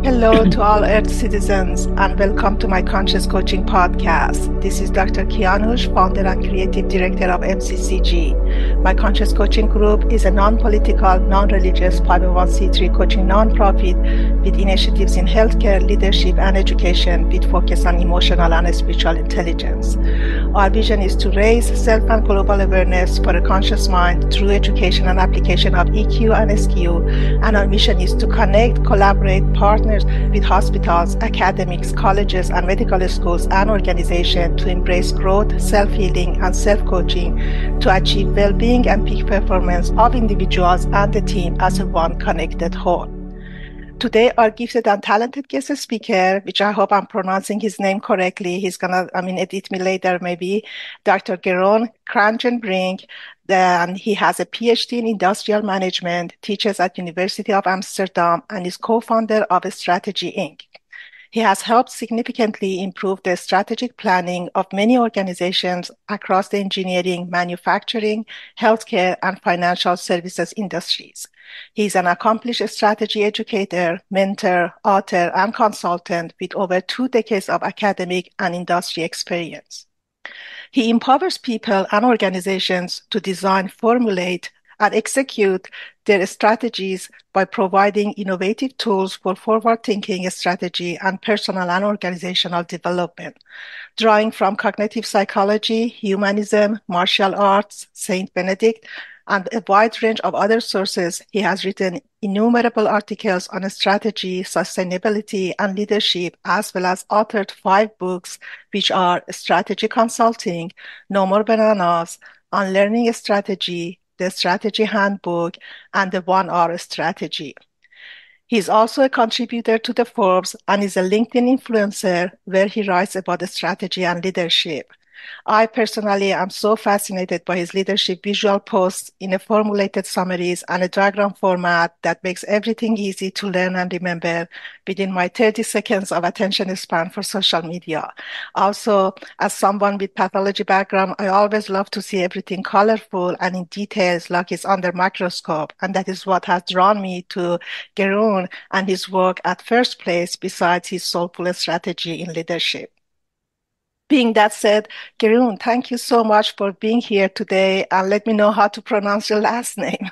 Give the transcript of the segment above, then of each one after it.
Hello to all Earth citizens and welcome to my Conscious Coaching Podcast. This is Dr. Kianush, founder and creative director of MCCG. My Conscious Coaching Group is a non-political, non-religious 501c3 coaching nonprofit with initiatives in healthcare, leadership, and education with focus on emotional and spiritual intelligence. Our vision is to raise self and global awareness for a conscious mind through education and application of EQ and SQ, and our mission is to connect, collaborate, partner with hospitals, academics, colleges, and medical schools and organizations to embrace growth, self-healing, and self-coaching to achieve well-being and peak performance of individuals and the team as a one connected whole. Today, our gifted and talented guest speaker, which I hope I'm pronouncing his name correctly, he's gonna, edit me later maybe, Dr. Jeroen Kraaijenbrink. And he has a PhD in industrial management, teaches at University of Amsterdam, and is co-founder of Strategy Inc. He has helped significantly improve the strategic planning of many organizations across the engineering, manufacturing, healthcare, and financial services industries. He is an accomplished strategy educator, mentor, author, and consultant with over 2 decades of academic and industry experience. He empowers people and organizations to design, formulate, and execute their strategies by providing innovative tools for forward-thinking strategy and personal and organizational development. Drawing from cognitive psychology, humanism, martial arts, Saint Benedict, and a wide range of other sources, he has written innumerable articles on strategy, sustainability, and leadership, as well as authored 5 books, which are Strategy Consulting, No More Bananas, Unlearning Strategy, The Strategy Handbook, and the 1R Strategy. He is also a contributor to the Forbes and is a LinkedIn influencer where he writes about strategy and leadership. I personally am so fascinated by his leadership visual posts in a formulated summaries and a diagram format that makes everything easy to learn and remember within my 30 seconds of attention span for social media. Also, as someone with pathology background, I always love to see everything colorful and in details like it's under microscope. And that is what has drawn me to Jeroen and his work at first place besides his Soulful strategy in leadership. Being that said, Jeroen, thank you so much for being here today and let me know how to pronounce your last name.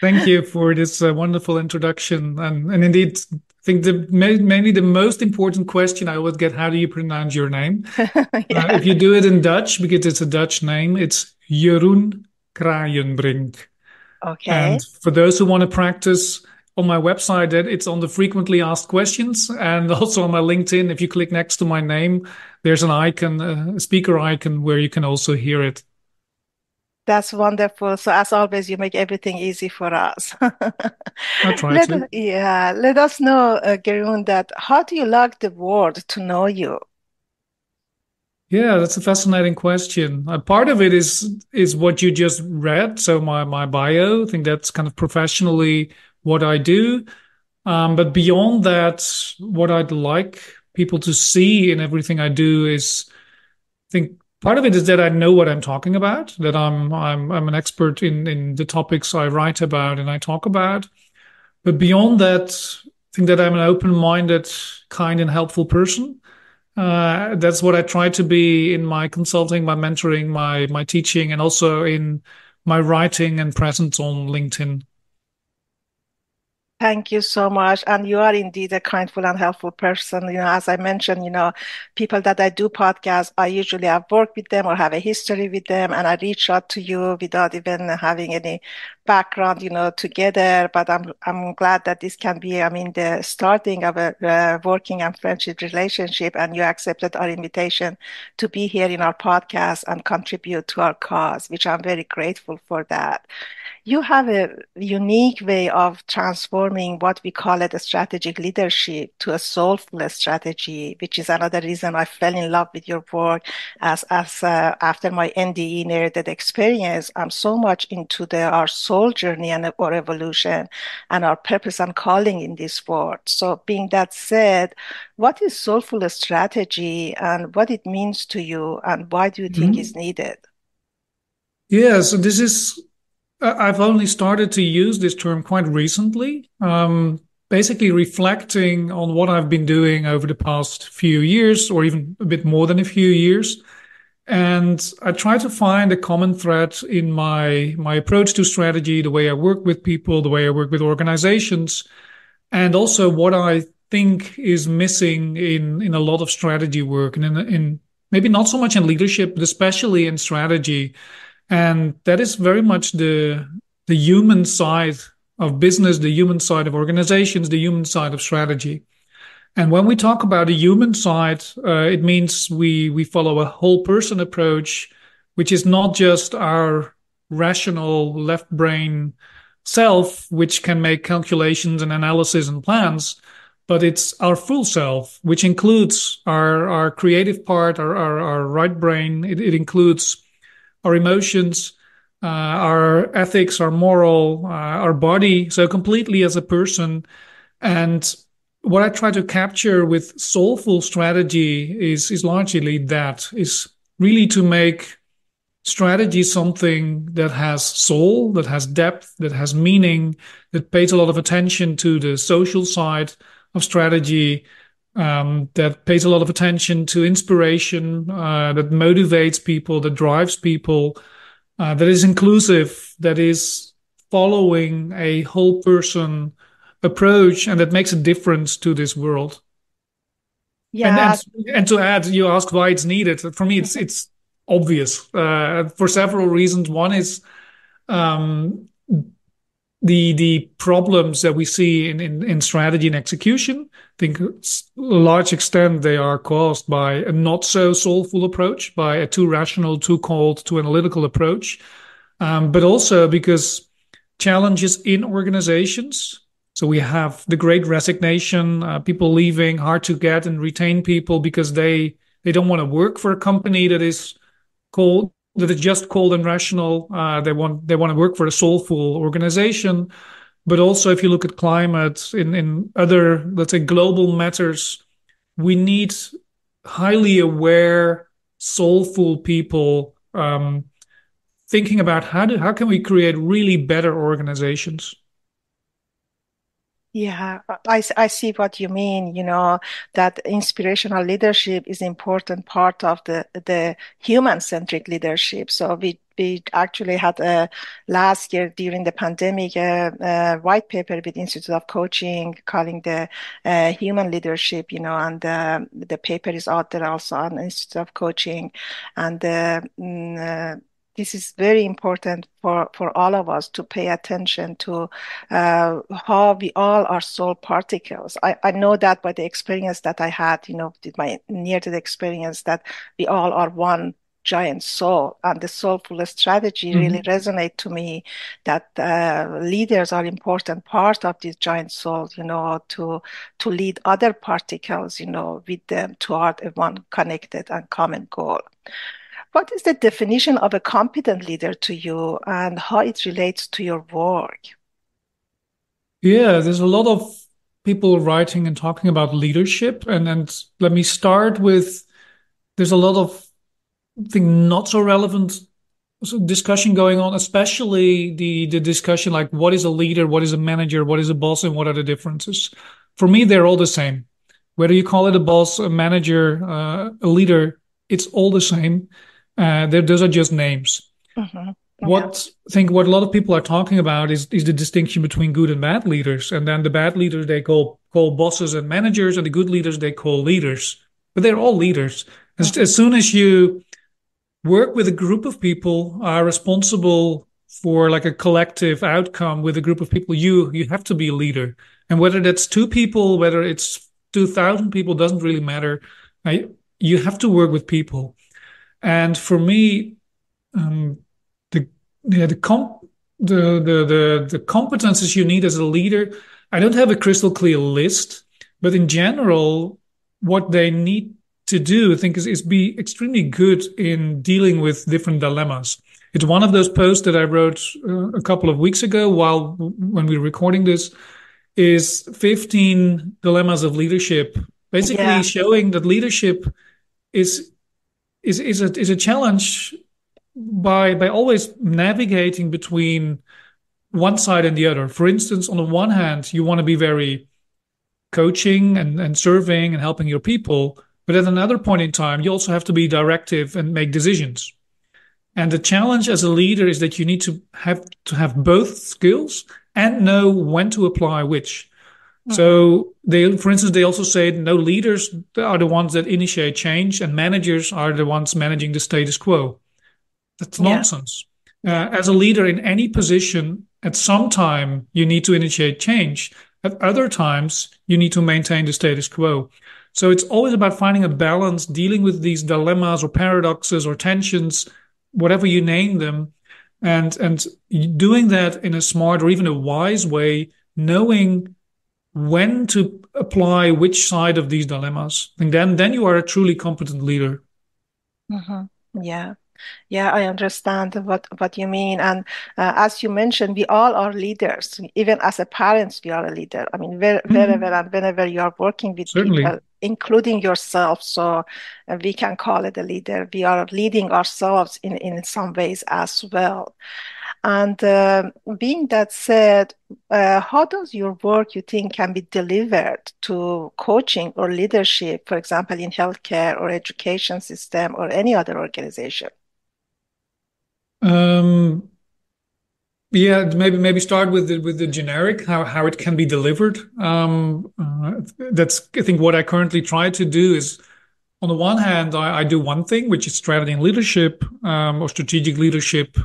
Thank you for this wonderful introduction. And indeed, I think mainly the most important question I would get, how do you pronounce your name? Yeah. If you do it in Dutch, because it's a Dutch name, it's Jeroen Kraaijenbrink. Okay. And for those who want to practice, on my website, it's on the frequently asked questions, and also on my LinkedIn, if you click next to my name, there's an icon, a speaker icon, where you can also hear it. That's wonderful. So as always, you make everything easy for us. I try to. Yeah, let us know, Jeroen, that how do you like the world to know you? Yeah, that's a fascinating question. Part of it is what you just read. So my bio, I think that's kind of professionally what I do. But beyond that, what I'd like people to see in everything I do is, I think part of it is that I know what I'm talking about, that I'm an expert in the topics I write about and I talk about. But beyond that, I think that I'm an open-minded, kind and helpful person. That's what I try to be in my consulting, my mentoring, my teaching, and also in my writing and presence on LinkedIn. Thank you so much. And you are indeed a kindful and helpful person. As I mentioned, people that I do podcasts, I usually have worked with them or have a history with them, and I reach out to you without even having any background, together. But I'm glad that this can be, the starting of a working and friendship relationship, and you accepted our invitation to be here in our podcast and contribute to our cause, which I'm very grateful for that. You have a unique way of transforming what we call it a strategic leadership to a soulful strategy, which is another reason I fell in love with your work. As after my NDE narrated experience, I'm so much into our soul journey and our evolution and our purpose and calling in this world. So, being that said, what is soulful strategy and what it means to you, and why do you think it's needed? Yeah, so this is. I've only started to use this term quite recently. basically reflecting on what I've been doing over the past few years, or even a bit more than a few years. And I try to find a common thread in my approach to strategy, the way I work with people, the way I work with organizations, and also what I think is missing in a lot of strategy work, and in maybe not so much in leadership, but especially in strategy. And that is very much the human side of business, the human side of organizations, the human side of strategy. And when we talk about the human side, it means we follow a whole person approach, which is not just our rational left brain self, which can make calculations and analysis and plans, but it's our full self, which includes our creative part, our right brain. It includes our emotions, our ethics, our moral, our body. So completely as a person. And what I try to capture with soulful strategy is largely that, is really to make strategy something that has soul, that has depth, that has meaning, that pays a lot of attention to the social side of strategy, that pays a lot of attention to inspiration, that motivates people, that drives people, that is inclusive, that is following a whole person approach, and that makes a difference to this world. And Yeah. and to add, you asked why it's needed. For me, it's obvious for several reasons. One is um, the problems that we see in strategy and execution. I think to a large extent they are caused by a not so soulful approach, by a too rational, too cold, too analytical approach, but also because challenges in organizations. So we have the great resignation, people leaving, hard to get and retain people because they don't want to work for a company that is just cold and rational. They want to work for a soulful organization. But also, if you look at climate in other, let's say, global matters, we need highly aware, soulful people thinking about how can we create really better organizations. Yeah, I see what you mean, that inspirational leadership is important part of the human-centric leadership. So we actually had last year during the pandemic a white paper with Institute of Coaching calling the human leadership, and the paper is out there also on Institute of Coaching. And this is very important for all of us to pay attention to how we all are soul particles. I know that by the experience that I had, with my near-death experience, that we all are one giant soul, and the soulful strategy really resonate to me, that leaders are important part of this giant soul, to lead other particles, with them toward a one connected and common goal. What is the definition of a competent leader to you, and how it relates to your work? Yeah, there's a lot of people writing and talking about leadership. And let me start with, there's a lot of, I think, not so relevant discussion going on, especially the discussion like what is a leader, what is a manager, what is a boss, and what are the differences. For me, they're all the same. Whether you call it a boss, a manager, a leader, it's all the same. Those are just names. Mm-hmm. What I think what a lot of people are talking about is the distinction between good and bad leaders. And then the bad leaders they call bosses and managers, and the good leaders they call leaders. But they're all leaders. As soon as you work with a group of people, are responsible for like a collective outcome with a group of people, you have to be a leader. And whether that's 2 people, whether it's 2,000 people, doesn't really matter. You have to work with people. And for me, the competences you need as a leader, I don't have a crystal clear list, but in general, what they need to do, I think, is be extremely good in dealing with different dilemmas. It's one of those posts that I wrote a couple of weeks ago when we were recording this, is 15 dilemmas of leadership, basically showing that leadership is a challenge by always navigating between one side and the other. For instance, on the one hand, you want to be very coaching and serving and helping your people. But at another point in time, you also have to be directive and make decisions. And the challenge as a leader is that you need to have both skills and know when to apply which. So for instance, they also say no, leaders are the ones that initiate change, and managers are the ones managing the status quo. That's nonsense. As a leader in any position, at some time you need to initiate change. At other times, you need to maintain the status quo. So it's always about finding a balance, dealing with these dilemmas or paradoxes or tensions, whatever you name them, and doing that in a smart or even a wise way, knowing when to apply which side of these dilemmas. And then you are a truly competent leader. Yeah. Yeah, I understand what you mean. And as you mentioned, we all are leaders. Even as a parents, we are a leader. I mean, very well. And whenever you are working with people, including yourself, so we can call it a leader. We are leading ourselves in some ways as well. And being that said, how does your work, you think, can be delivered to coaching or leadership, for example, in healthcare or education system or any other organization? Yeah, maybe start with the generic, how it can be delivered. That's, I think, what I currently try to do is, on the one hand, I do one thing, which is strategy and leadership, or strategic leadership.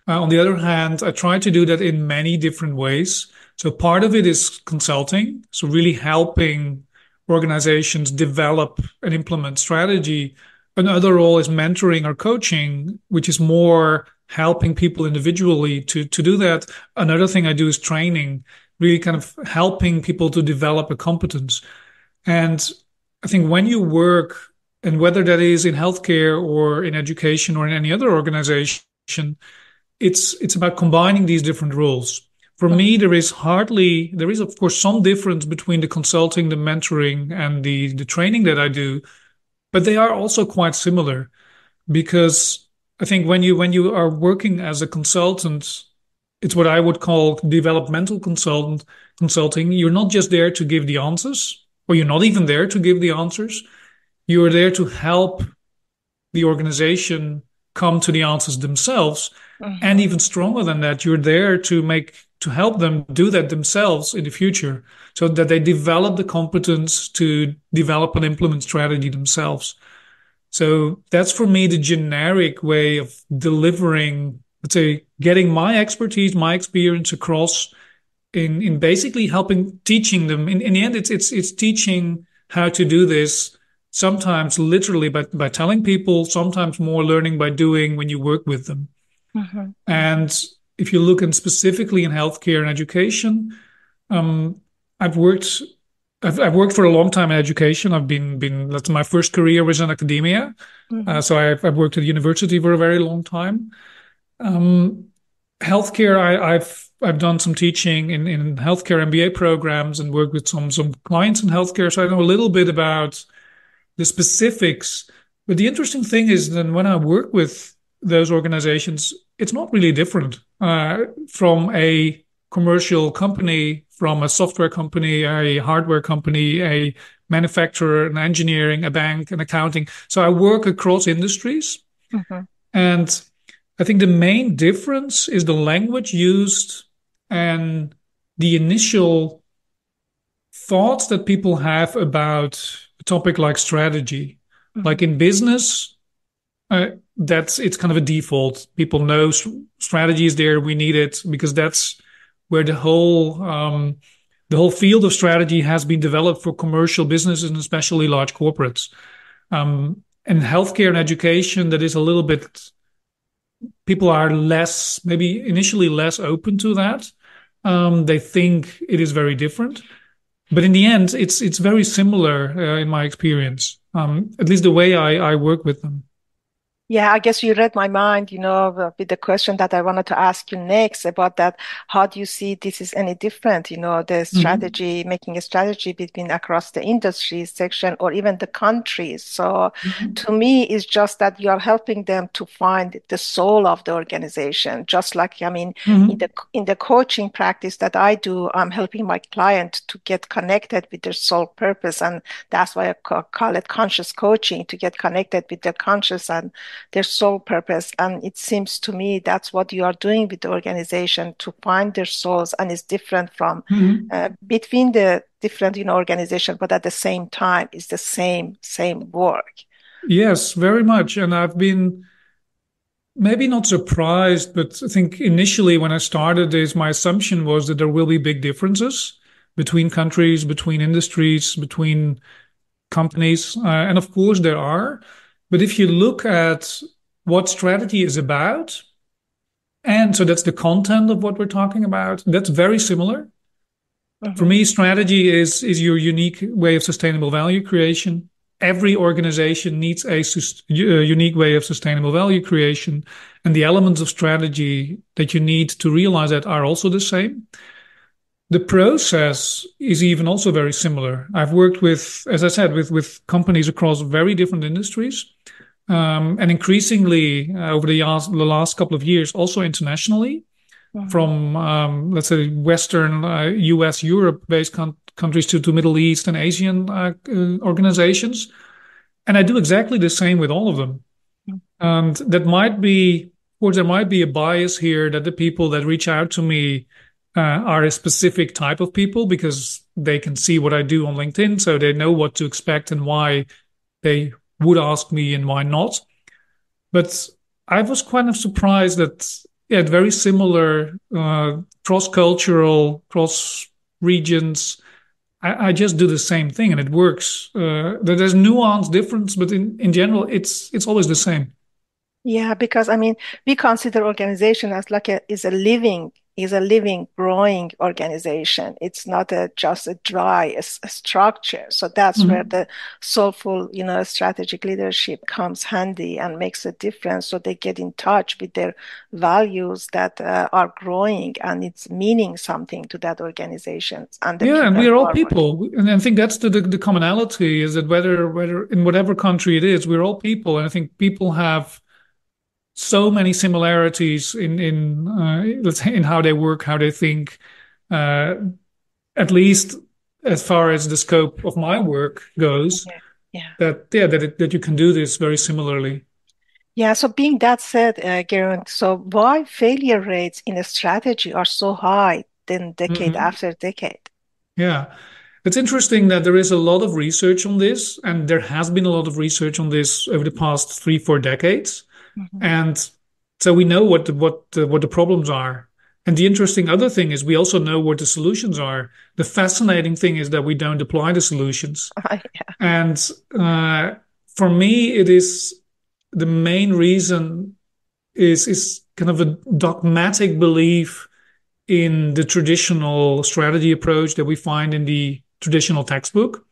On the other hand, I try to do that in many different ways. So part of it is consulting, so really helping organizations develop and implement strategy. Another role is mentoring or coaching, which is more helping people individually to do that. Another thing I do is training, really kind of helping people to develop a competence. And I think when you work, and whether that is in healthcare or in education or in any other organization, it's about combining these different roles. For me, there is of course some difference between the consulting, the mentoring, and the training that I do, but they are also quite similar, because I think when you are working as a consultant, it's what I would call developmental consulting. You're not just there to give the answers, or you're not even there to give the answers. You're there to help the organization come to the answers themselves. And even stronger than that, you're there to help them do that themselves in the future, so that they develop the competence to develop and implement strategy themselves. So that's, for me, the generic way of delivering, let's say, getting my expertise, my experience across in basically teaching them. In the end, it's teaching how to do this, sometimes literally by telling people, sometimes more learning by doing when you work with them. And if you look specifically in healthcare and education, I've worked for a long time in education. That's my first career was in academia. So I've worked at the university for a very long time. Healthcare, I've done some teaching in healthcare MBA programs and worked with some clients in healthcare. So I know a little bit about the specifics. But the interesting thing is that when I work with those organizations, it's not really different from a commercial company, from a software company, a hardware company, a manufacturer, an engineering, a bank, an accounting. So I work across industries. And I think the main difference is the language used and the initial thoughts that people have about a topic like strategy. Like in business, it's kind of a default. People know strategy is there. We need it because that's where the whole field of strategy has been developed for commercial businesses and especially large corporates. And healthcare and education, that is a little bit, people are maybe initially less open to that. They think it is very different. But in the end, it's very similar in my experience, at least the way I work with them. Yeah, I guess you read my mind, with the question that I wanted to ask you next about that. How do you see this is any different, the Hmm. strategy, making a strategy between across the industry section or even the countries? So Hmm. to me, it's just that you are helping them to find the soul of the organization. Just like, I mean, Hmm. in the coaching practice that I do, I'm helping my client to get connected with their soul purpose. And that's why I call it conscious coaching, to get connected with their conscious and their sole purpose. And it seems to me that's what you are doing with the organization, to find their souls, and it's different from Hmm. between the different organization, but at the same time it's the same work. Yes, very much. And I've been maybe not surprised, but I think initially when I started this, my assumption was that there will be big differences between countries, between industries, between companies. And of course, there are. But if you look at what strategy is about, and so that's the content of what we're talking about, that's very similar. For Mm-hmm. me, strategy is your unique way of sustainable value creation. Every organization needs a unique way of sustainable value creation, and the elements of strategy that you need to realize that are also the same. The process is even also very similar. I've worked with, as I said, with companies across very different industries, and increasingly over the last couple of years, also internationally Mm-hmm. from let's say Western US, Europe-based countries to Middle East and Asian organizations, and I do exactly the same with all of them. And that might be, of course, there might be a bias here that the people that reach out to me are a specific type of people because they can see what I do on LinkedIn, so they know what to expect and why they would ask me and why not. But I was kind of surprised that yeah, very similar cross-cultural, cross regions. I just do the same thing and it works. There's nuance difference, but in general, it's always the same. Yeah, because I mean, we consider organization as like is a living, growing organization. It's not just a dry a structure. So that's where Mhm. the soulful, strategic leadership comes handy and makes a difference. So they get in touch with their values that are growing, and it's meaning something to that organization and the Yeah, and people we are who all are working. people, and I think that's the commonality is that whether in whatever country it is, we're all people, and I think people have so many similarities in let's say in how they work, how they think, uh, at least as far as the scope of my work goes, Yeah. Yeah. that yeah, that you can do this very similarly. Yeah, so being that said, Garen, so why failure rates in a strategy are so high then decade Mhm. after decade? Yeah, it's interesting that there is a lot of research on this, and there has been a lot of research on this over the past 3, 4 decades, Mhm. and so we know what the problems are. And the interesting other thing is we also know what the solutions are. The fascinating thing is that we don't apply the solutions. Yeah. And uh, for me, it is the main reason is kind of a dogmatic belief in the traditional strategy approach that we find in the traditional textbook,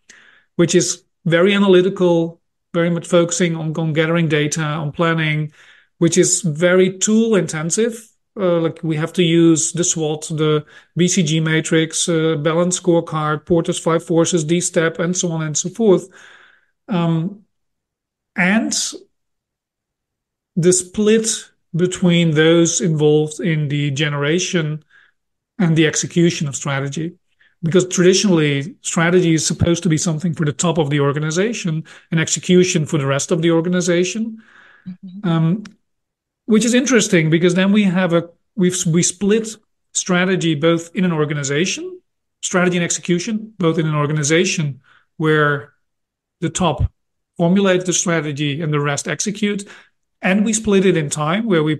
which is very analytical, very much focusing on gathering data, on planning, which is very tool intensive. Like we have to use the SWOT, the BCG matrix, balance scorecard, Porter's five forces, D step, and so on and so forth. Um, and the split between those involved in the generation and the execution of strategy. Because traditionally, strategy is supposed to be something for the top of the organization and execution for the rest of the organization, Mhm. um, which is interesting because then we split strategy both in an organization, strategy and execution, both in an organization where the top formulate the strategy and the rest execute. And we split it in time where we,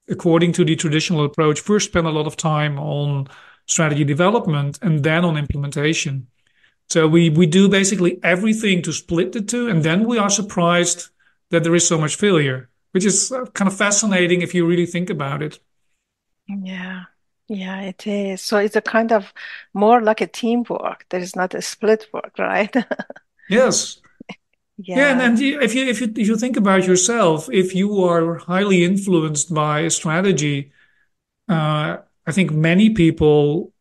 according to the traditional approach, first spend a lot of time on strategy development and then on implementation. So we do basically everything to split the two, and then we are surprised that there is so much failure, which is kind of fascinating if you really think about it. Yeah. Yeah, it is. So it's a kind of more like a teamwork. There is not a split work, right? Yes. Yeah, Yeah. and if you think about yourself, if you are highly influenced by a strategy, I think many people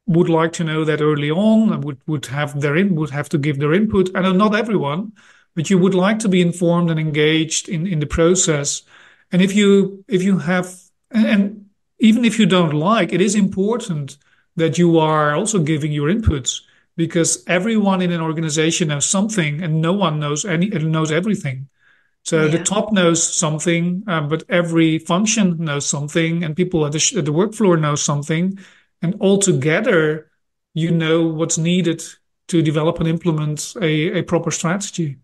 would like to know that early on and would have to give their input. I know not everyone, but you would like to be informed and engaged in the process. And if you have and even if you don't like, it is important that you are also giving your inputs because everyone in an organization knows something and no one knows everything. So the Yeah. top knows something, but every function knows something, and people at the work floor know something, and all together, you know what's needed to develop and implement a proper strategy.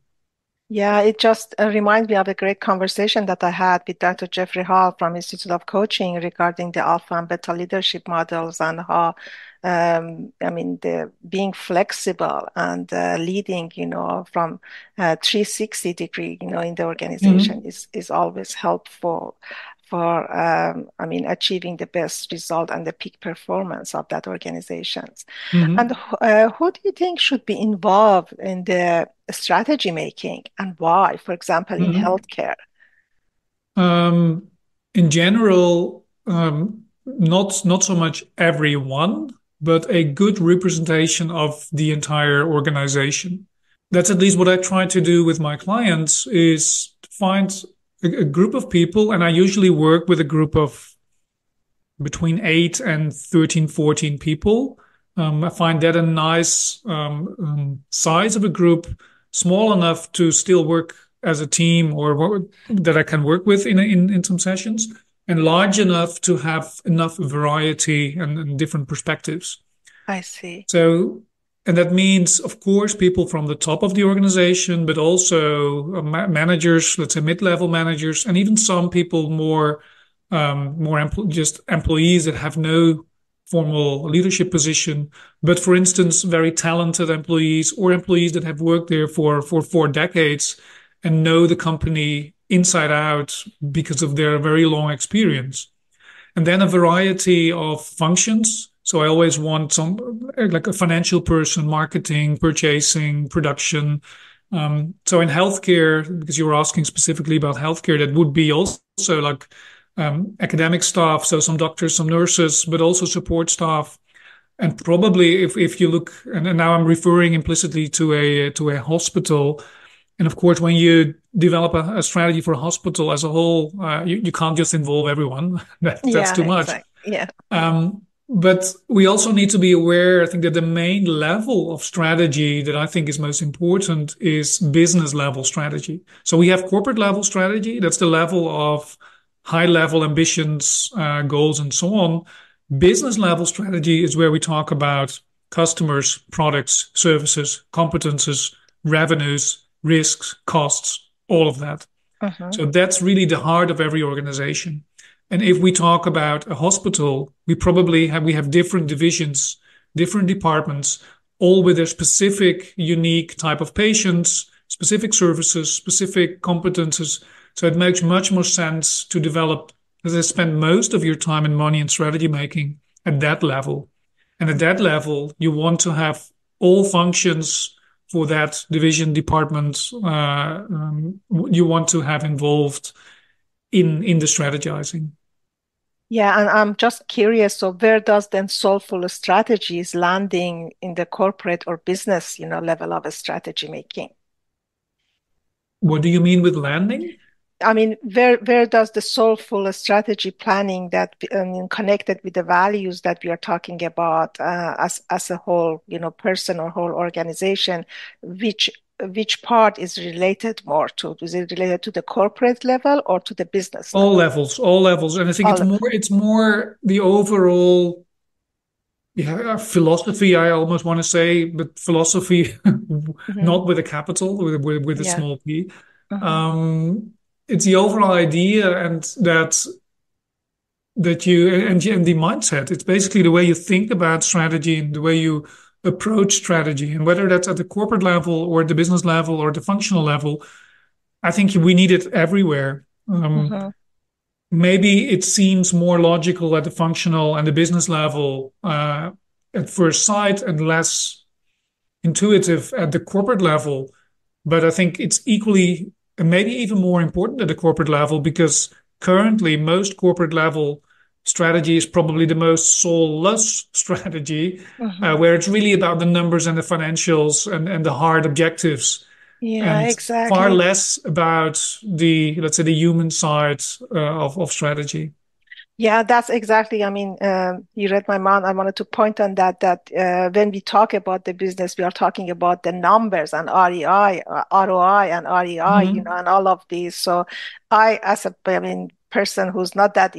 Yeah, it just reminds me of a great conversation that I had with Dr. Jeffrey Hall from Institute of Coaching regarding the alpha and beta leadership models and how, I mean, the being flexible and leading, from 360 degree, in the organization Mhm. is always helpful for, I mean, achieving the best result and the peak performance of that organizations. And Mhm. who do you think should be involved in the strategy making and why? For example, in Mhm. healthcare. Um, in general, not so much everyone, but a good representation of the entire organization. That's at least what I try to do with my clients is find a group of people, and I usually work with a group of between 8 and 13, 14 people. I find that a nice size of a group, small enough to still work as a team or that I can work with in some sessions, and large enough to have enough variety and different perspectives. I see. So, and that means, of course, people from the top of the organization, but also managers, let's say mid-level managers, and even some people just employees that have no formal leadership position, but for instance, very talented employees or employees that have worked there for 4 decades and know the company inside out because of their very long experience. And then a variety of functions. So I always want some like a financial person, marketing, purchasing, production. So in healthcare, because you were asking specifically about healthcare, that would be also like academic staff, so some doctors, some nurses, but also support staff. And probably if you look, and now I'm referring implicitly to a hospital, and of course, when you develop a strategy for a hospital as a whole, you can't just involve everyone. That's Yeah, too much. exactly. Yeah. But we also need to be aware, I think, that the main level of strategy that I think is most important is business level strategy. So we have corporate level strategy. That's the level of high level ambitions, goals, and so on. Business level strategy is where we talk about customers, products, services, competences, revenues, risks, costs, all of that. Hmm. So that's really the heart of every organization. And if we talk about a hospital, we have different divisions, different departments, all with their specific, unique type of patients, specific services, specific competences. So it makes much more sense to develop, as I spend most of your time and money in strategy making at that level. And at that level, you want to have all functions for that division department you want to have involved in the strategizing. Yeah, and I'm just curious, so where does then soulful strategies landing in the corporate or business, level of strategy making? What do you mean with landing? I mean, where does the soulful strategy planning that connected with the values that we are talking about as a whole, person or whole organization, which part is related more to? Is it related to the corporate level or to the business level? All levels, and I think All. it's more the overall, yeah, philosophy. I almost want to say, but philosophy, Hmm. not with a capital, with a Yeah. small p. Hmm. Um, it's the overall idea, and that you and the mindset. It's basically the way you think about strategy and the way you approach strategy, and whether that's at the corporate level or the business level or the functional level. I think we need it everywhere. Hmm. Maybe it seems more logical at the functional and the business level at first sight, and less intuitive at the corporate level. But I think it's equally and maybe even more important at the corporate level, because currently most corporate level strategy is probably the most soulless strategy, Mhm. where it's really about the numbers and the financials and the hard objectives, Yeah, and far exactly. less about the, let's say, the human side of strategy. Yeah, that's exactly. I mean, you read my mind. I wanted to point on that when we talk about the business, we are talking about the numbers and REI, ROI and REI, Mm-hmm. and all of these. So as a, I mean, person who's not that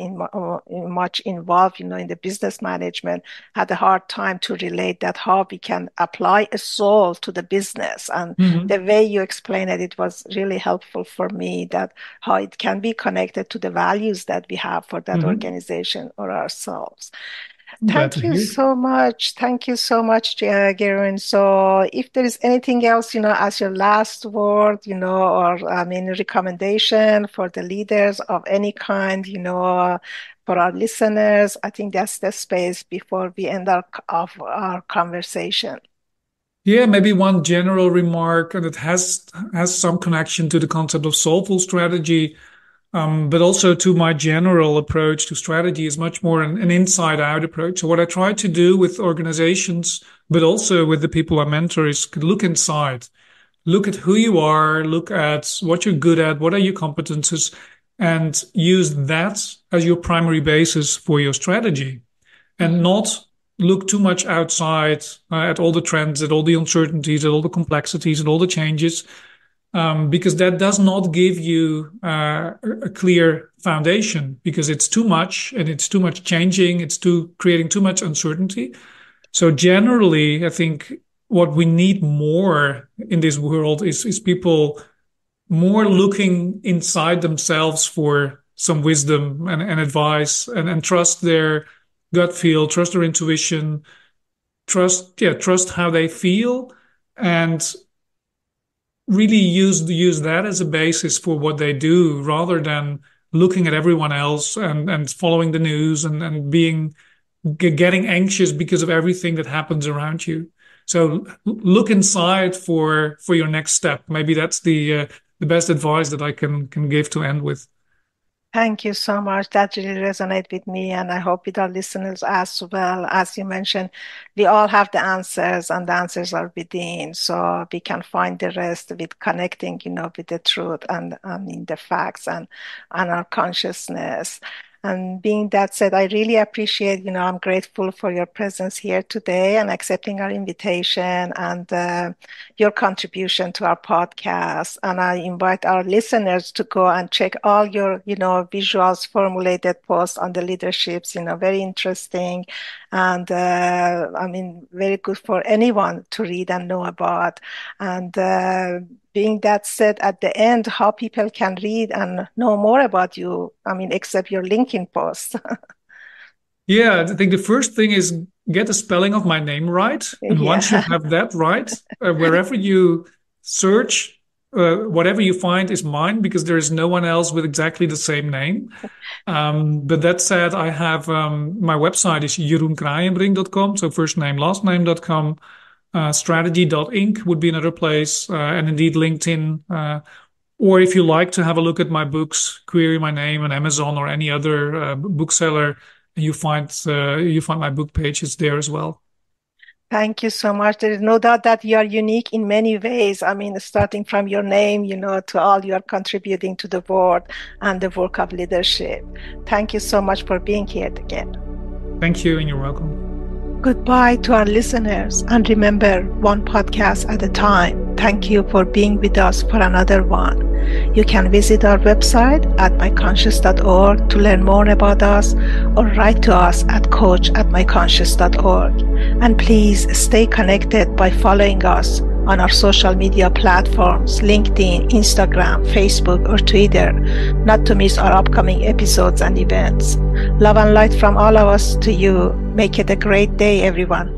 much involved, in the business management, had a hard time to relate that how we can apply a soul to the business. And the Mm-hmm. way you explained it, it was really helpful for me that how it can be connected to the values that we have for that Mm-hmm. organization or ourselves. Glad to Thank you hear. so much. Thank you so much, Garen. So, if there is anything else, as your last word, or I mean, recommendation for the leaders of any kind, for our listeners, I think that's the space before we end our conversation. Yeah, maybe one general remark, and it has some connection to the concept of soulful strategy, but also to my general approach to strategy is much more an inside-out approach. So what I try to do with organizations, but also with the people I mentor, is look inside, look at who you are, look at what you're good at, what are your competences, and use that as your primary basis for your strategy, and Mhm. not look too much outside at all the trends, at all the uncertainties, at all the complexities, at all the changes, because that does not give you a clear foundation, because it's too much and it's too much changing. It's too creating too much uncertainty. So generally, I think what we need more in this world is people more looking inside themselves for some wisdom and advice, and trust their gut feel, trust their intuition, trust how they feel, and really use that as a basis for what they do, rather than looking at everyone else and following the news and being getting anxious because of everything that happens around you. So look inside for your next step. Maybe that's the best advice that I can give to end with. Thank you so much. That really resonated with me, and I hope with our listeners as well. As you mentioned, we all have the answers, and the answers are within. So we can find the rest with connecting, with the truth and in the facts and our consciousness. And being that said, I really appreciate, I'm grateful for your presence here today and accepting our invitation and your contribution to our podcast. And I invite our listeners to go and check all your, visuals, formulated posts on the leaderships, very interesting. And I mean, very good for anyone to read and know about. And being that said, at the end, how people can read and know more about you, I mean, except your LinkedIn post. Yeah, I think the first thing is get the spelling of my name right. And once you Yeah. have that right, wherever you search, whatever you find is mine, because there is no one else with exactly the same name. But that said, I have my website is jeroenkraaijenbrink.com. So first name, last name.com. Strategy.inc would be another place. And indeed, LinkedIn. Or if you like to have a look at my books, query my name on Amazon or any other bookseller, and you find my book pages there as well. Thank you so much. There is no doubt that you are unique in many ways. I mean, starting from your name, to all you are contributing to the board and the work of leadership. Thank you so much for being here again. Thank you, and you're welcome. Goodbye to our listeners. And remember, one podcast at a time. Thank you for being with us for another one. You can visit our website at myconscious.org to learn more about us, or write to us at coach@myconscious.org. And please stay connected by following us on our social media platforms, LinkedIn, Instagram, Facebook, or Twitter, not to miss our upcoming episodes and events. Love and light from all of us to you. Make it a great day, everyone.